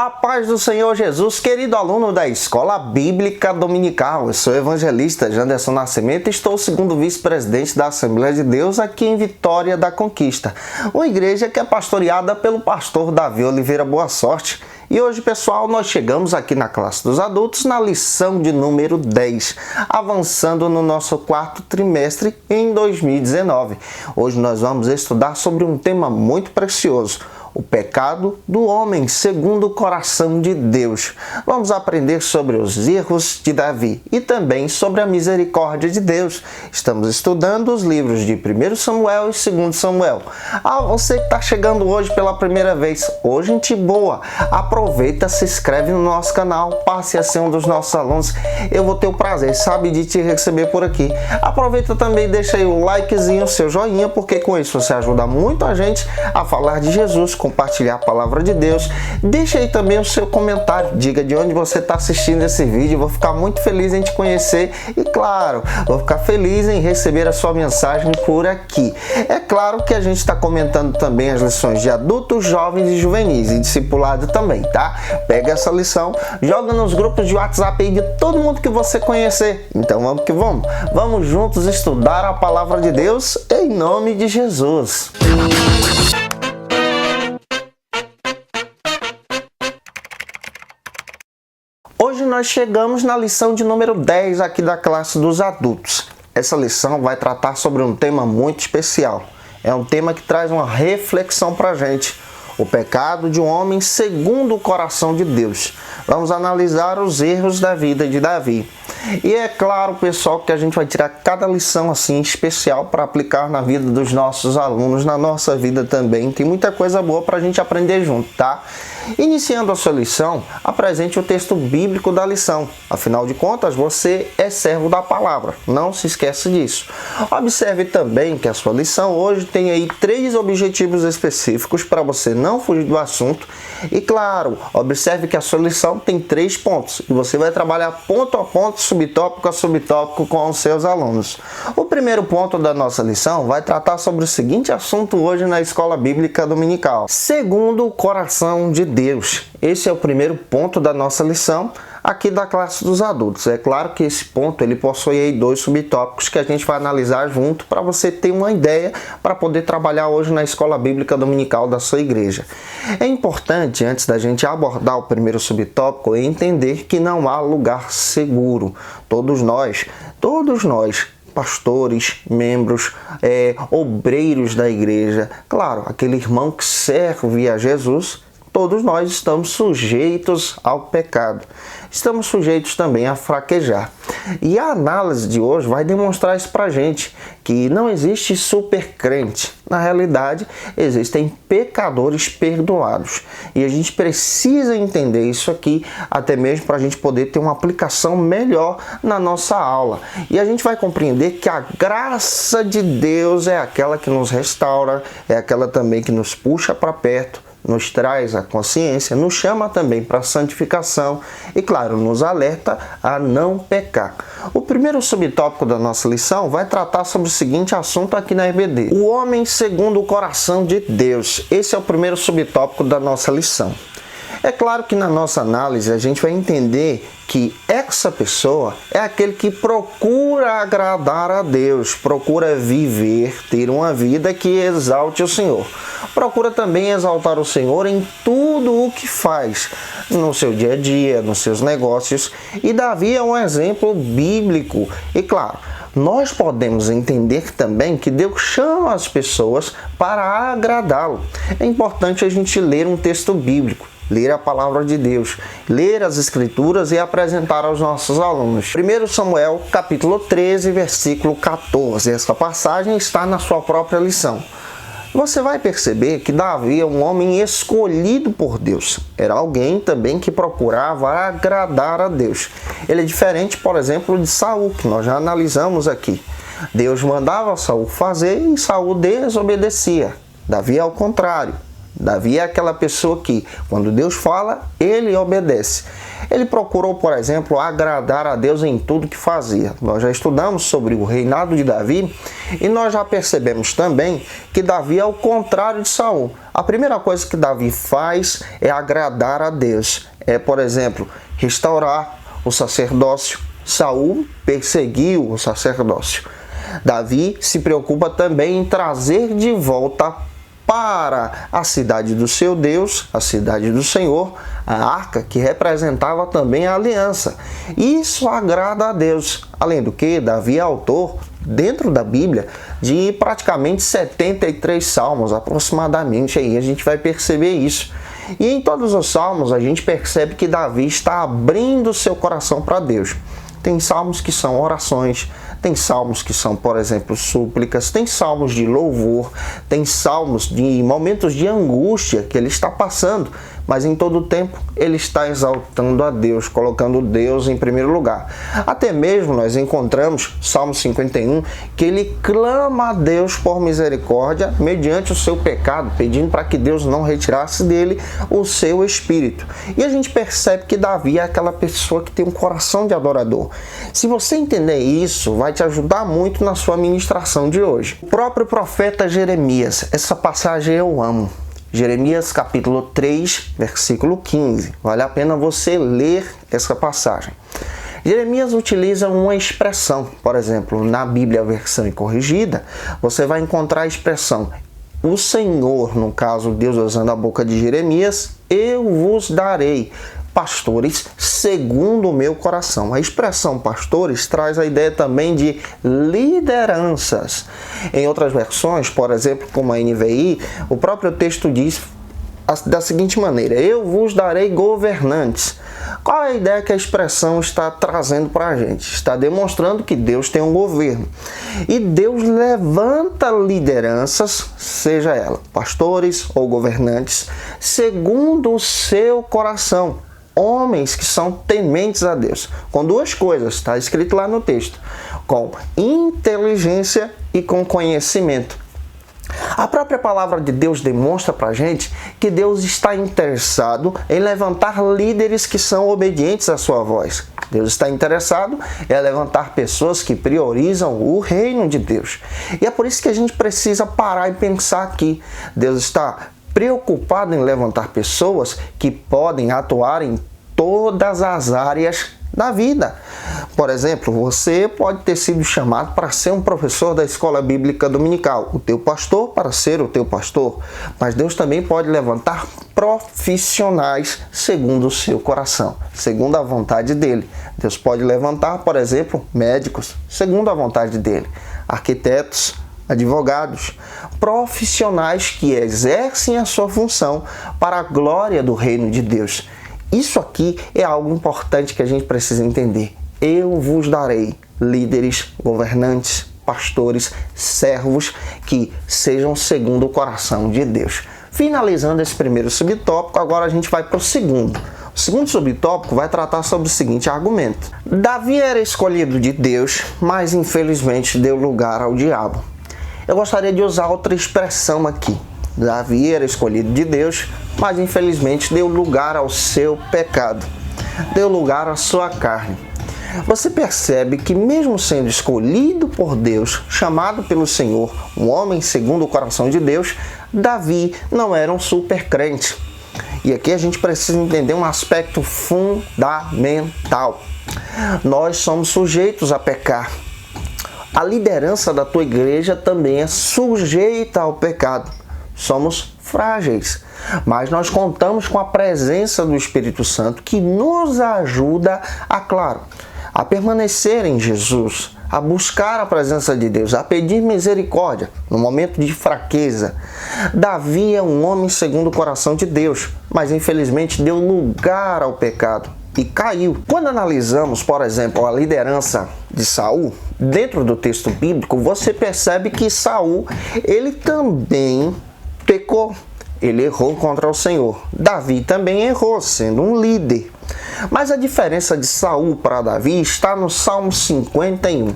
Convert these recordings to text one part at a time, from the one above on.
A paz do Senhor Jesus, querido aluno da Escola Bíblica Dominical. Eu sou o evangelista Janderson Nascimento e estou segundo vice-presidente da Assembleia de Deus aqui em Vitória da Conquista, uma igreja que é pastoreada pelo pastor Davi Oliveira Boa Sorte. E hoje, pessoal, nós chegamos aqui na classe dos adultos na lição de número 10, avançando no nosso quarto trimestre em 2019. Hoje nós vamos estudar sobre um tema muito precioso: o pecado do homem segundo o coração de Deus. Vamos aprender sobre os erros de Davi e também sobre a misericórdia de Deus. Estamos estudando os livros de 1 Samuel e 2 Samuel. Você que está chegando hoje pela primeira vez, ô gente boa, aproveita, se inscreve no nosso canal, passe a ser um dos nossos alunos. Eu vou ter o prazer, sabe, de te receber por aqui. Aproveita também e deixa aí o likezinho, o seu joinha, porque com isso você ajuda muito a gente a falar de Jesus, compartilhar a palavra de Deus. Deixa aí também o seu comentário, diga de onde você está assistindo esse vídeo. Vou ficar muito feliz em te conhecer e, claro, vou ficar feliz em receber a sua mensagem por aqui. É claro que a gente está comentando também as lições de adultos, jovens e juvenis e discipulado também, tá? Pega essa lição, joga nos grupos de WhatsApp aí de todo mundo que você conhecer. Então vamos que vamos. Vamos juntos estudar a palavra de Deus em nome de Jesus. Hoje nós chegamos na lição de número 10 aqui da classe dos adultos. Essa lição vai tratar sobre um tema muito especial. É um tema que traz uma reflexão para a gente. O pecado de um homem segundo o coração de Deus. Vamos analisar os erros da vida de Davi. E é claro, pessoal, que a gente vai tirar cada lição assim especial para aplicar na vida dos nossos alunos, na nossa vida também. Tem muita coisa boa para a gente aprender junto, tá? Iniciando a sua lição, apresente o texto bíblico da lição. Afinal de contas, você é servo da palavra. Não se esqueça disso. Observe também que a sua lição hoje tem aí 3 objetivos específicos para você não fugir do assunto. E claro, observe que a sua lição tem 3 pontos. E você vai trabalhar ponto a ponto, subtópico a subtópico com os seus alunos. O primeiro ponto da nossa lição vai tratar sobre o seguinte assunto hoje na Escola Bíblica Dominical: segundo o coração de Deus. Esse é o primeiro ponto da nossa lição aqui da classe dos adultos. É claro que esse ponto ele possui aí 2 subtópicos que a gente vai analisar junto para você ter uma ideia para poder trabalhar hoje na Escola Bíblica Dominical da sua igreja. É importante, antes da gente abordar o primeiro subtópico, entender que não há lugar seguro. Todos nós, pastores, membros, obreiros da igreja, claro, aquele irmão que serve a Jesus, todos nós estamos sujeitos ao pecado. Estamos sujeitos também a fraquejar. E a análise de hoje vai demonstrar isso pra gente, que não existe super crente. Na realidade, existem pecadores perdoados. E a gente precisa entender isso aqui, até mesmo para a gente poder ter uma aplicação melhor na nossa aula. E a gente vai compreender que a graça de Deus é aquela que nos restaura, é aquela também que nos puxa para perto, nos traz a consciência, nos chama também para a santificação e, claro, nos alerta a não pecar. O primeiro subtópico da nossa lição vai tratar sobre o seguinte assunto aqui na EBD: o homem segundo o coração de Deus. Esse é o primeiro subtópico da nossa lição. É claro que na nossa análise a gente vai entender que essa pessoa é aquele que procura agradar a Deus, procura viver, ter uma vida que exalte o Senhor. Procura também exaltar o Senhor em tudo o que faz, no seu dia a dia, nos seus negócios. E Davi é um exemplo bíblico. E claro, nós podemos entender também que Deus chama as pessoas para agradá-lo. É importante a gente ler um texto bíblico, ler a palavra de Deus, ler as escrituras e apresentar aos nossos alunos. 1 Samuel, capítulo 13, versículo 14. Essa passagem está na sua própria lição. Você vai perceber que Davi é um homem escolhido por Deus. Era alguém também que procurava agradar a Deus. Ele é diferente, por exemplo, de Saul, que nós já analisamos aqui. Deus mandava Saul fazer e Saul desobedecia. Davi é ao contrário. Davi é aquela pessoa que, quando Deus fala, ele obedece. Ele procurou, por exemplo, agradar a Deus em tudo que fazia. Nós já estudamos sobre o reinado de Davi e nós já percebemos também que Davi é o contrário de Saul. A primeira coisa que Davi faz é agradar a Deus. É, por exemplo, restaurar o sacerdócio. Saul perseguiu o sacerdócio. Davi se preocupa também em trazer de volta para a cidade do seu Deus, a cidade do Senhor, a arca que representava também a aliança. Isso agrada a Deus. Além do que, Davi é autor, dentro da Bíblia, de praticamente 73 salmos, aproximadamente, aí a gente vai perceber isso. E em todos os salmos a gente percebe que Davi está abrindo seu coração para Deus. Tem salmos que são orações, tem salmos que são, por exemplo, súplicas, tem salmos de louvor, tem salmos de momentos de angústia que ele está passando, mas em todo o tempo ele está exaltando a Deus, colocando Deus em primeiro lugar. Até mesmo nós encontramos, Salmo 51, que ele clama a Deus por misericórdia mediante o seu pecado, pedindo para que Deus não retirasse dele o seu espírito. E a gente percebe que Davi é aquela pessoa que tem um coração de adorador. Se você entender isso, vai te ajudar muito na sua ministração de hoje. O próprio profeta Jeremias, essa passagem eu amo. Jeremias capítulo 3, versículo 15. Vale a pena você ler essa passagem. Jeremias utiliza uma expressão, por exemplo, na Bíblia versão corrigida, você vai encontrar a expressão o Senhor, no caso Deus usando a boca de Jeremias, eu vos darei pastores segundo o meu coração. A expressão pastores traz a ideia também de lideranças. Em outras versões, por exemplo, como a NVI, o próprio texto diz da seguinte maneira: eu vos darei governantes. Qual é a ideia que a expressão está trazendo para a gente? Está demonstrando que Deus tem um governo. E Deus levanta lideranças, seja ela pastores ou governantes, segundo o seu coração. Homens que são tementes a Deus. Com duas coisas, está escrito lá no texto: com inteligência e com conhecimento. A própria palavra de Deus demonstra para a gente que Deus está interessado em levantar líderes que são obedientes à sua voz. Deus está interessado em levantar pessoas que priorizam o reino de Deus. E é por isso que a gente precisa parar e pensar aqui. Deus está preocupado em levantar pessoas que podem atuar em todas as áreas da vida. Por exemplo, você pode ter sido chamado para ser um professor da escola bíblica dominical, o teu pastor para ser o teu pastor, mas Deus também pode levantar profissionais segundo o seu coração, segundo a vontade dele. Deus pode levantar, por exemplo, médicos, segundo a vontade dele, arquitetos, advogados, profissionais que exercem a sua função para a glória do reino de Deus. Isso aqui é algo importante que a gente precisa entender. Eu vos darei líderes, governantes, pastores, servos que sejam segundo o coração de Deus. Finalizando esse primeiro subtópico, agora a gente vai para o segundo. O segundo subtópico vai tratar sobre o seguinte argumento: Davi era escolhido de Deus, mas infelizmente deu lugar ao diabo. Eu gostaria de usar outra expressão aqui. Davi era escolhido de Deus, mas infelizmente deu lugar ao seu pecado. Deu lugar à sua carne. Você percebe que mesmo sendo escolhido por Deus, chamado pelo Senhor, um homem segundo o coração de Deus, Davi não era um super crente. E aqui a gente precisa entender um aspecto fundamental. Nós somos sujeitos a pecar. A liderança da tua igreja também é sujeita ao pecado. Somos frágeis, mas nós contamos com a presença do Espírito Santo que nos ajuda a permanecer em Jesus, a buscar a presença de Deus, a pedir misericórdia no momento de fraqueza. Davi é um homem segundo o coração de Deus, mas infelizmente deu lugar ao pecado e caiu. Quando analisamos, por exemplo, a liderança de Saul, dentro do texto bíblico, você percebe que Saul, ele também pecou, ele errou contra o Senhor. Davi também errou, sendo um líder. Mas a diferença de Saul para Davi está no Salmo 51.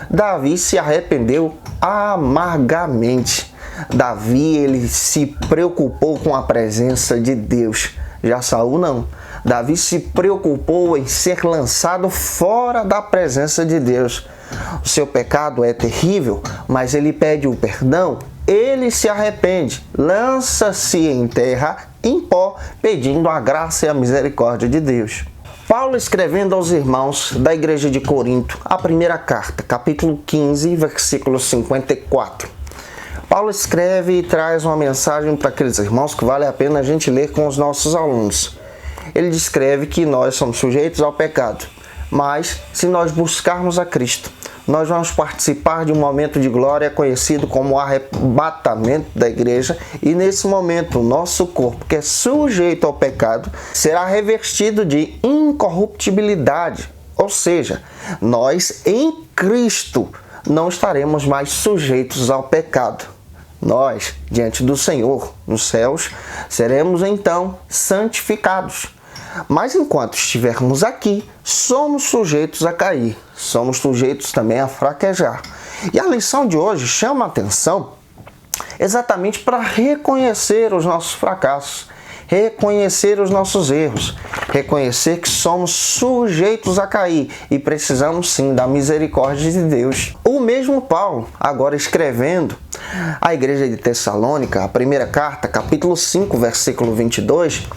Davi se arrependeu amargamente. Davi, ele se preocupou com a presença de Deus. Já Saul não. Davi se preocupou em ser lançado fora da presença de Deus. O seu pecado é terrível, mas ele pede o perdão, ele se arrepende, lança-se em terra, em pó, pedindo a graça e a misericórdia de Deus. Paulo, escrevendo aos irmãos da igreja de Corinto, a primeira carta, capítulo 15, versículo 54. Paulo escreve e traz uma mensagem para aqueles irmãos que vale a pena a gente ler com os nossos alunos. Ele descreve que nós somos sujeitos ao pecado, mas se nós buscarmos a Cristo, nós vamos participar de um momento de glória conhecido como o arrebatamento da igreja, e nesse momento o nosso corpo, que é sujeito ao pecado, será revestido de incorruptibilidade, ou seja, nós em Cristo não estaremos mais sujeitos ao pecado. Nós, diante do Senhor, nos céus, seremos então santificados. Mas enquanto estivermos aqui, somos sujeitos a cair, somos sujeitos também a fraquejar. E a lição de hoje chama a atenção exatamente para reconhecer os nossos fracassos, reconhecer os nossos erros, reconhecer que somos sujeitos a cair e precisamos sim da misericórdia de Deus. O mesmo Paulo, agora escrevendo à igreja de Tessalônica, a primeira carta, capítulo 5, versículo 22,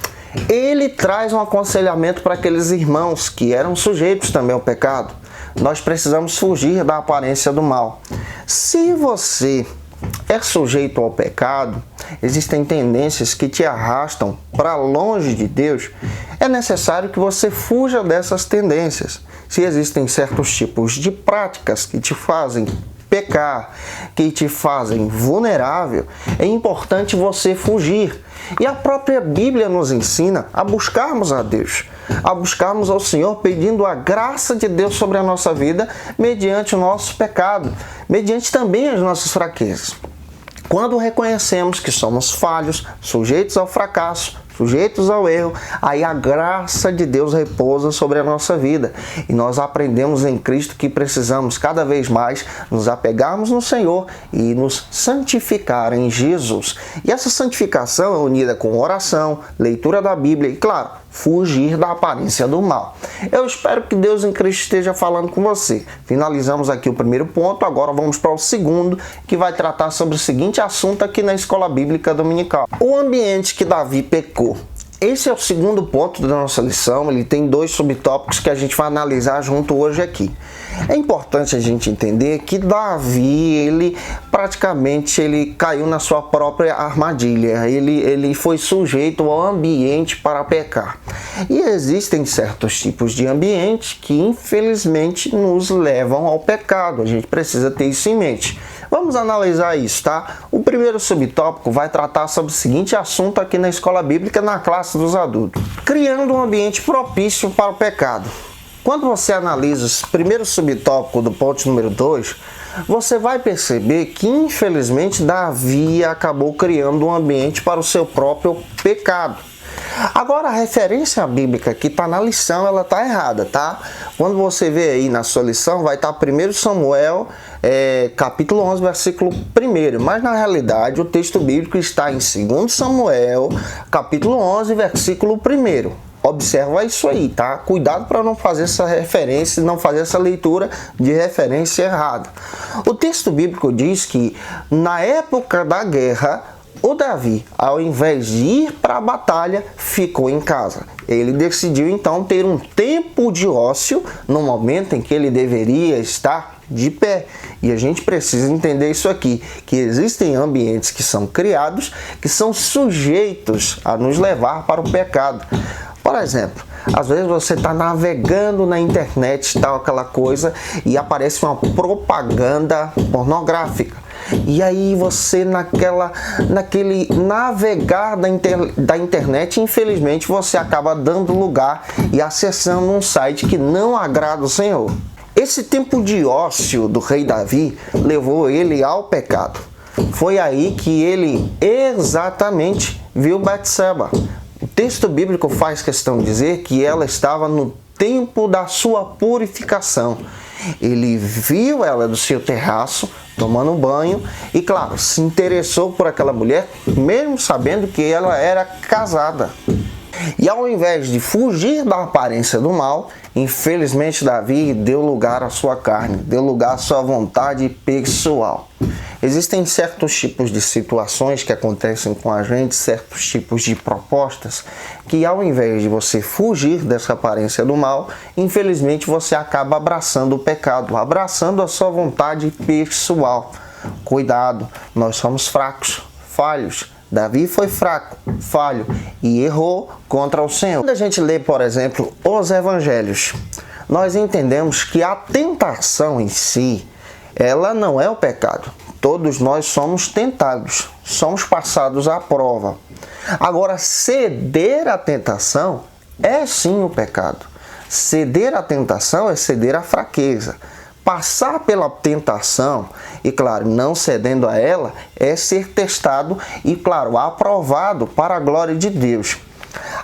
ele traz um aconselhamento para aqueles irmãos que eram sujeitos também ao pecado. Nós precisamos fugir da aparência do mal. Se você é sujeito ao pecado, existem tendências que te arrastam para longe de Deus, é necessário que você fuja dessas tendências. Se existem certos tipos de práticas que te fazem pecar, que te fazem vulnerável, é importante você fugir. E a própria Bíblia nos ensina a buscarmos a Deus, a buscarmos ao Senhor pedindo a graça de Deus sobre a nossa vida mediante o nosso pecado, mediante também as nossas fraquezas. Quando reconhecemos que somos falhos, sujeitos ao fracasso, sujeitos ao erro, aí a graça de Deus repousa sobre a nossa vida. E nós aprendemos em Cristo que precisamos cada vez mais nos apegarmos no Senhor e nos santificar em Jesus. E essa santificação é unida com oração, leitura da Bíblia e, claro, fugir da aparência do mal. Eu espero que Deus em Cristo esteja falando com você. Finalizamos aqui o primeiro ponto, agora vamos para o segundo, que vai tratar sobre o seguinte assunto aqui na Escola Bíblica Dominical: o ambiente que Davi pecou. Esse é o segundo ponto da nossa lição, ele tem dois subtópicos que a gente vai analisar junto hoje aqui. É importante a gente entender que Davi, ele praticamente caiu na sua própria armadilha, ele foi sujeito ao ambiente para pecar. E existem certos tipos de ambiente que infelizmente nos levam ao pecado, a gente precisa ter isso em mente. Vamos analisar isso, tá? O primeiro subtópico vai tratar sobre o seguinte assunto aqui na Escola Bíblica, na classe dos adultos: criando um ambiente propício para o pecado. Quando você analisa esse primeiro subtópico do ponto número 2, você vai perceber que, infelizmente, Davi acabou criando um ambiente para o seu próprio pecado. Agora, a referência bíblica que está na lição, ela está errada, tá? Quando você vê aí na sua lição, vai estar 1 Samuel, capítulo 11, versículo 1. Mas, na realidade, o texto bíblico está em 2 Samuel, capítulo 11, versículo 1. Observa isso aí, tá? Cuidado para não fazer essa referência, não fazer essa leitura de referência errada. O texto bíblico diz que, na época da guerra, o Davi, ao invés de ir para a batalha, ficou em casa. Ele decidiu então ter um tempo de ócio no momento em que ele deveria estar de pé. E a gente precisa entender isso aqui, que existem ambientes que são criados, que são sujeitos a nos levar para o pecado. Por exemplo, às vezes você está navegando na internet, tal, aquela coisa, e aparece uma propaganda pornográfica. E aí você, naquele navegar da internet, infelizmente você acaba dando lugar e acessando um site que não agrada o Senhor. Esse tempo de ócio do rei Davi levou ele ao pecado. Foi aí que ele exatamente viu Betseba. O texto bíblico faz questão de dizer que ela estava no tempo da sua purificação. Ele viu ela do seu terraço, tomando banho e, claro, se interessou por aquela mulher, mesmo sabendo que ela era casada. E ao invés de fugir da aparência do mal, infelizmente Davi deu lugar à sua carne, deu lugar à sua vontade pessoal. Existem certos tipos de situações que acontecem com a gente, certos tipos de propostas, que ao invés de você fugir dessa aparência do mal, infelizmente você acaba abraçando o pecado, abraçando a sua vontade pessoal. Cuidado, nós somos fracos, falhos. Davi foi fraco, falho e errou contra o Senhor. Quando a gente lê, por exemplo, os evangelhos, nós entendemos que a tentação em si, ela não é o pecado. Todos nós somos tentados, somos passados à prova. Agora, ceder à tentação é sim o pecado. Ceder à tentação é ceder à fraqueza. Passar pela tentação e, claro, não cedendo a ela, é ser testado e, claro, aprovado para a glória de Deus.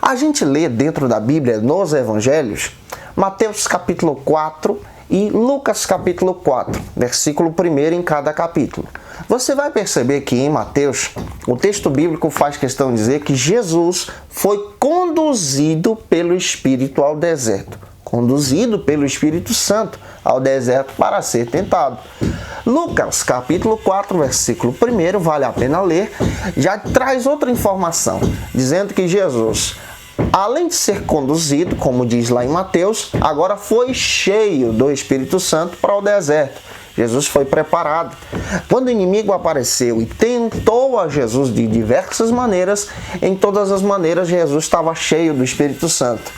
A gente lê dentro da Bíblia, nos Evangelhos, Mateus capítulo 4 e Lucas capítulo 4, versículo 1 em cada capítulo. Você vai perceber que em Mateus, o texto bíblico faz questão de dizer que Jesus foi conduzido pelo Espírito ao deserto. Conduzido pelo Espírito Santo ao deserto para ser tentado. Lucas, capítulo 4, versículo 1, vale a pena ler, já traz outra informação, dizendo que Jesus, além de ser conduzido, como diz lá em Mateus, agora foi cheio do Espírito Santo para o deserto. Jesus foi preparado. Quando o inimigo apareceu e tentou a Jesus de diversas maneiras, em todas as maneiras Jesus estava cheio do Espírito Santo,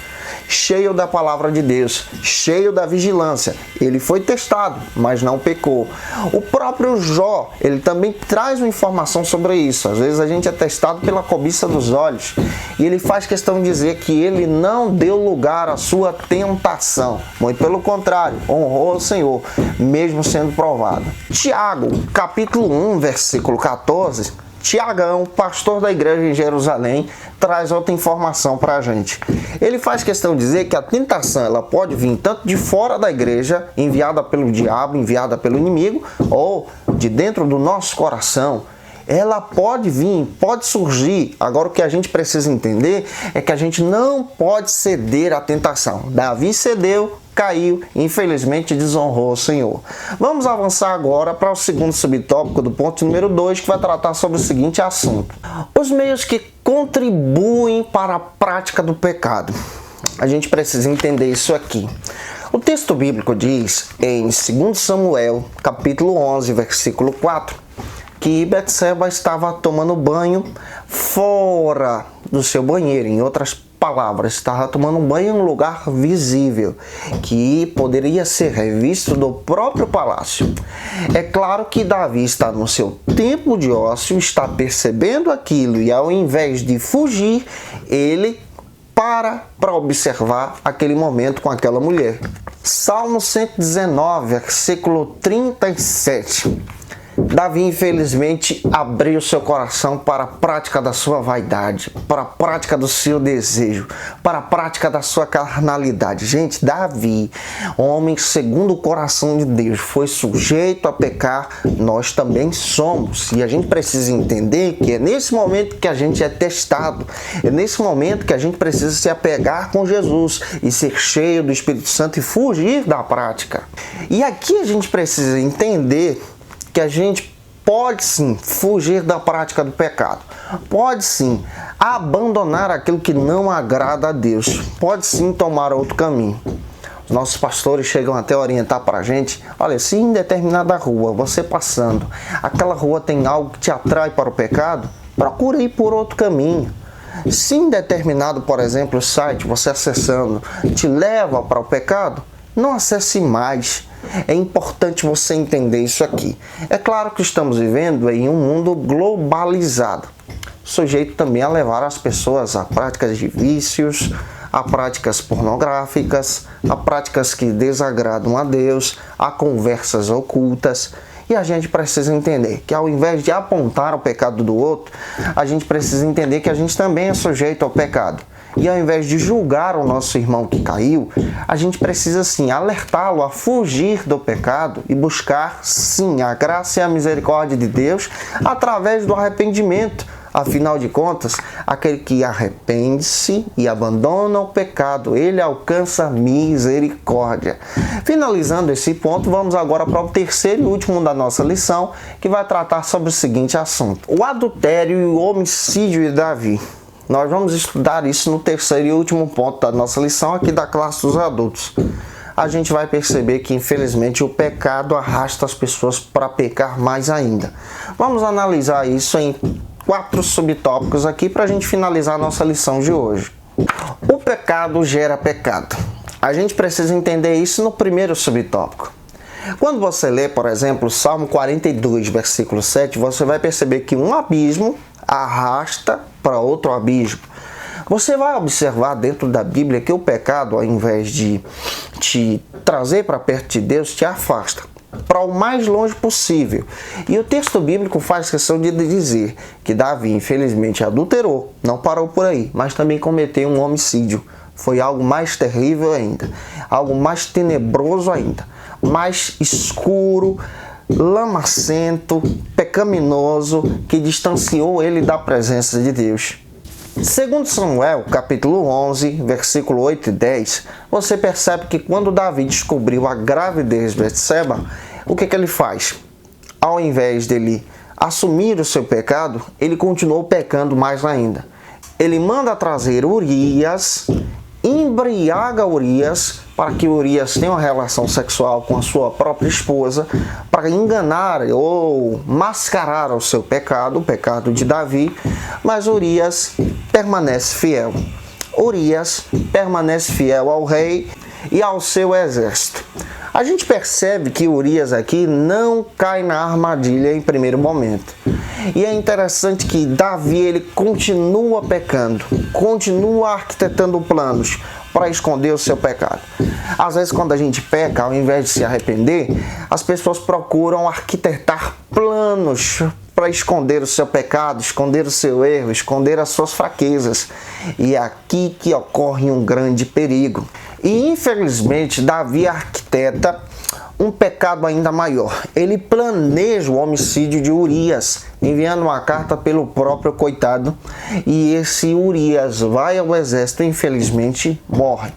cheio da palavra de Deus, cheio da vigilância. Ele foi testado, mas não pecou. O próprio Jó, ele também traz uma informação sobre isso. Às vezes a gente é testado pela cobiça dos olhos. E ele faz questão de dizer que ele não deu lugar à sua tentação. Muito pelo contrário, honrou o Senhor, mesmo sendo provado. Tiago, capítulo 1, versículo 14... Tiagão, pastor da igreja em Jerusalém, traz outra informação para a gente. Ele faz questão de dizer que a tentação ela pode vir tanto de fora da igreja, enviada pelo diabo, enviada pelo inimigo, ou de dentro do nosso coração. Ela pode vir, pode surgir. Agora o que a gente precisa entender é que a gente não pode ceder à tentação. Davi cedeu, caiu, infelizmente desonrou o Senhor. Vamos avançar agora para o segundo subtópico do ponto número 2, que vai tratar sobre o seguinte assunto: os meios que contribuem para a prática do pecado. A gente precisa entender isso aqui. O texto bíblico diz em 2 Samuel, capítulo 11, versículo 4, que Betseba estava tomando banho fora do seu banheiro. Em outras palavras, estava tomando banho em um lugar visível, que poderia ser revisto do próprio palácio. É claro que Davi está no seu tempo de ócio, está percebendo aquilo e ao invés de fugir, ele para observar aquele momento com aquela mulher. Salmo 119, versículo 37. Davi, infelizmente, abriu seu coração para a prática da sua vaidade, para a prática do seu desejo, para a prática da sua carnalidade. Gente, Davi, homem segundo o coração de Deus, foi sujeito a pecar, nós também somos. E a gente precisa entender que é nesse momento que a gente é testado, é nesse momento que a gente precisa se apegar com Jesus e ser cheio do Espírito Santo e fugir da prática. E aqui a gente precisa entender que a gente pode sim fugir da prática do pecado, pode sim abandonar aquilo que não agrada a Deus, pode sim tomar outro caminho. Os nossos pastores chegam até a orientar para a gente: olha, se em determinada rua, você passando, aquela rua tem algo que te atrai para o pecado, procura ir por outro caminho. Se em determinado, por exemplo, site, você acessando, te leva para o pecado, não acesse mais. É importante você entender isso aqui. É claro que estamos vivendo em um mundo globalizado, sujeito também a levar as pessoas a práticas de vícios, a práticas pornográficas, a práticas que desagradam a Deus, a conversas ocultas. E a gente precisa entender que ao invés de apontar o pecado do outro, a gente precisa entender que a gente também é sujeito ao pecado. E ao invés de julgar o nosso irmão que caiu, a gente precisa sim alertá-lo a fugir do pecado e buscar sim a graça e a misericórdia de Deus através do arrependimento. Afinal de contas, aquele que arrepende-se e abandona o pecado, ele alcança misericórdia. Finalizando esse ponto, vamos agora para o terceiro e último da nossa lição, que vai tratar sobre o seguinte assunto: o adultério e o homicídio de Davi. Nós vamos estudar isso no terceiro e último ponto da nossa lição aqui da classe dos adultos. A gente vai perceber que, infelizmente, o pecado arrasta as pessoas para pecar mais ainda. Vamos analisar isso em 4 subtópicos aqui para a gente finalizar a nossa lição de hoje. O pecado gera pecado. A gente precisa entender isso no primeiro subtópico. Quando você lê, por exemplo, Salmo 42, versículo 7, você vai perceber que um abismo arrasta para outro abismo. Você vai observar dentro da Bíblia que o pecado, ao invés de te trazer para perto de Deus, te afasta para o mais longe possível. E o texto bíblico faz questão de dizer que Davi, infelizmente, adulterou, não parou por aí, mas também cometeu um homicídio. Foi algo mais terrível ainda, algo mais tenebroso ainda, mais escuro, lamacento, pecaminoso, que distanciou ele da presença de Deus. Segundo Samuel, capítulo 11, versículo 8 e 10, você percebe que quando Davi descobriu a gravidez de Betseba, o que ele faz? Ao invés dele assumir o seu pecado, ele continuou pecando mais ainda. Ele manda trazer Urias, embriaga Urias, para que Urias tenha uma relação sexual com a sua própria esposa, para enganar ou mascarar o seu pecado, o pecado de Davi, mas Urias permanece fiel. Urias permanece fiel ao rei e ao seu exército. A gente percebe que Urias aqui não cai na armadilha em primeiro momento. E é interessante que Davi ele continua pecando, continua arquitetando planos para esconder o seu pecado. Às vezes, quando a gente peca, ao invés de se arrepender, as pessoas procuram arquitetar planos para esconder o seu pecado, esconder o seu erro, esconder as suas fraquezas. E é aqui que ocorre um grande perigo. E, infelizmente, Davi arquiteta um pecado ainda maior. Ele planeja o homicídio de Urias, enviando uma carta pelo próprio coitado, e esse Urias vai ao exército e infelizmente morre.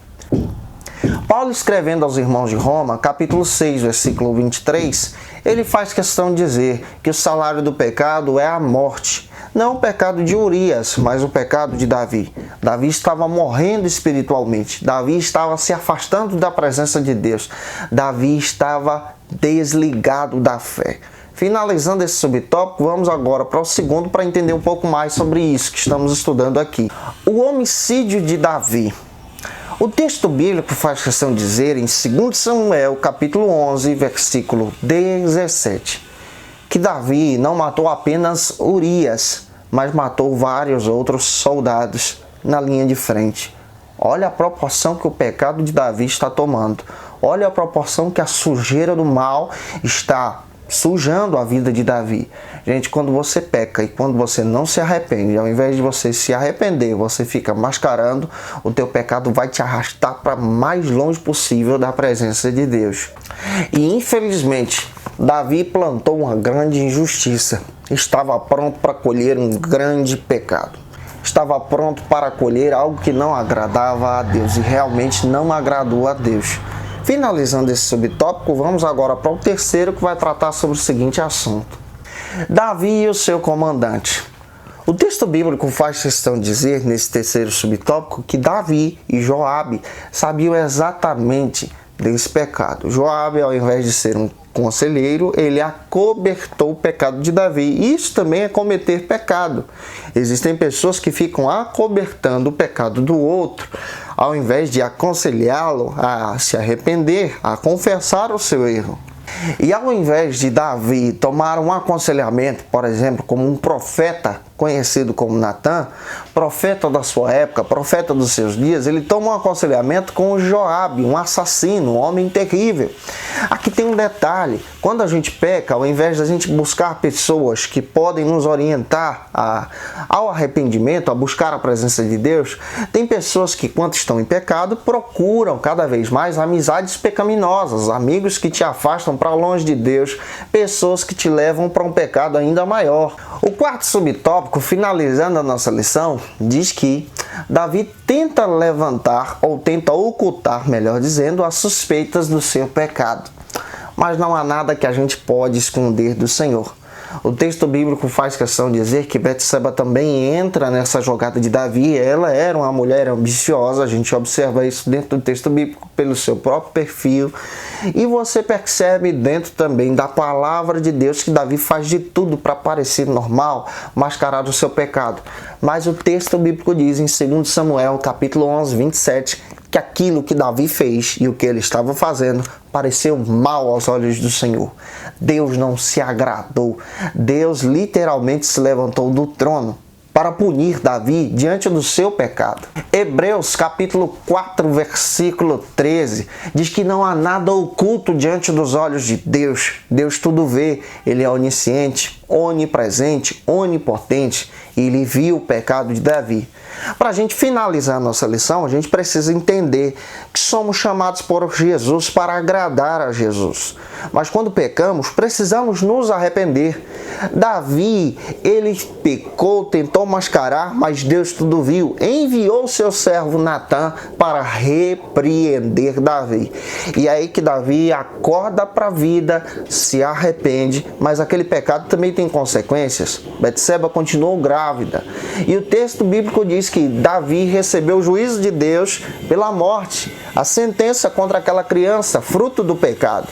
Paulo, escrevendo aos irmãos de Roma, capítulo 6, versículo 23, ele faz questão de dizer que o salário do pecado é a morte. Não o pecado de Urias, mas o pecado de Davi. Davi estava morrendo espiritualmente. Davi estava se afastando da presença de Deus. Davi estava desligado da fé. Finalizando esse subtópico, vamos agora para o segundo para entender um pouco mais sobre isso que estamos estudando aqui. O homicídio de Davi. O texto bíblico faz questão de dizer em 2 Samuel, capítulo 11, versículo 17, que Davi não matou apenas Urias, mas matou vários outros soldados na linha de frente. Olha a proporção que o pecado de Davi está tomando. Olha a proporção que a sujeira do mal está sujando a vida de Davi. Gente, quando você peca e quando você não se arrepende, ao invés de você se arrepender, você fica mascarando, o teu pecado vai te arrastar para mais longe possível da presença de Deus. E infelizmente, Davi plantou uma grande injustiça. Estava pronto para colher um grande pecado. Estava pronto para colher algo que não agradava a Deus e realmente não agradou a Deus. Finalizando esse subtópico, vamos agora para o terceiro, que vai tratar sobre o seguinte assunto: Davi e o seu comandante. O texto bíblico faz questão de dizer, nesse terceiro subtópico, que Davi e Joabe sabiam exatamente desse pecado. Joabe, ao invés de ser um conselheiro, ele acobertou o pecado de Davi. Isso também é cometer pecado. Existem pessoas que ficam acobertando o pecado do outro, ao invés de aconselhá-lo a se arrepender, a confessar o seu erro. E ao invés de Davi tomar um aconselhamento, por exemplo, como um profeta, conhecido como Natã, profeta da sua época, profeta dos seus dias, ele toma um aconselhamento com Joabe, um assassino, um homem terrível. Aqui tem um detalhe: quando a gente peca, ao invés de a gente buscar pessoas que podem nos orientar ao arrependimento, a buscar a presença de Deus, tem pessoas que, quando estão em pecado, procuram cada vez mais amizades pecaminosas, amigos que te afastam para longe de Deus, pessoas que te levam para um pecado ainda maior. O quarto subtópico, finalizando a nossa lição, diz que Davi tenta levantar, ou tenta ocultar, melhor dizendo, as suspeitas do seu pecado. Mas não há nada que a gente pode esconder do Senhor. O texto bíblico faz questão de dizer que Betseba também entra nessa jogada de Davi. Ela era uma mulher ambiciosa, a gente observa isso dentro do texto bíblico pelo seu próprio perfil. E você percebe dentro também da palavra de Deus que Davi faz de tudo para parecer normal, mascarar o seu pecado. Mas o texto bíblico diz em 2 Samuel, capítulo 11, 27, que aquilo que Davi fez e o que ele estava fazendo pareceu mal aos olhos do Senhor. Deus não se agradou. Deus literalmente se levantou do trono para punir Davi diante do seu pecado. Hebreus capítulo 4, versículo 13, diz que não há nada oculto diante dos olhos de Deus. Deus tudo vê, Ele é onisciente, onipresente, onipotente, e Ele viu o pecado de Davi. Para a gente finalizar a nossa lição, a gente precisa entender que somos chamados por Jesus para agradar a Jesus. Mas quando pecamos, precisamos nos arrepender. Davi, ele pecou, tentou mascarar, mas Deus tudo viu. Enviou seu servo Natã para repreender Davi. E aí que Davi acorda para a vida, se arrepende, mas aquele pecado também tem consequências. Betseba continuou grávida. E o texto bíblico diz que Davi recebeu o juízo de Deus pela morte, a sentença contra aquela criança, fruto do pecado.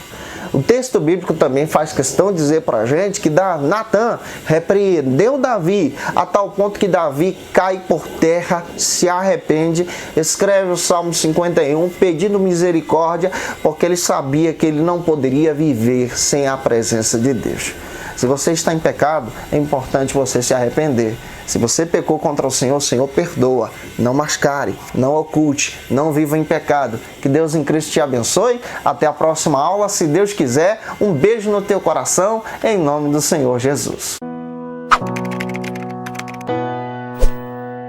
O texto bíblico também faz questão de dizer para a gente que Natã repreendeu Davi a tal ponto que Davi cai por terra, se arrepende, escreve o Salmo 51 pedindo misericórdia, porque ele sabia que ele não poderia viver sem a presença de Deus. Se você está em pecado, é importante você se arrepender. Se você pecou contra o Senhor perdoa. Não mascare, não oculte, não viva em pecado. Que Deus em Cristo te abençoe. Até a próxima aula, se Deus quiser. Um beijo no teu coração, em nome do Senhor Jesus.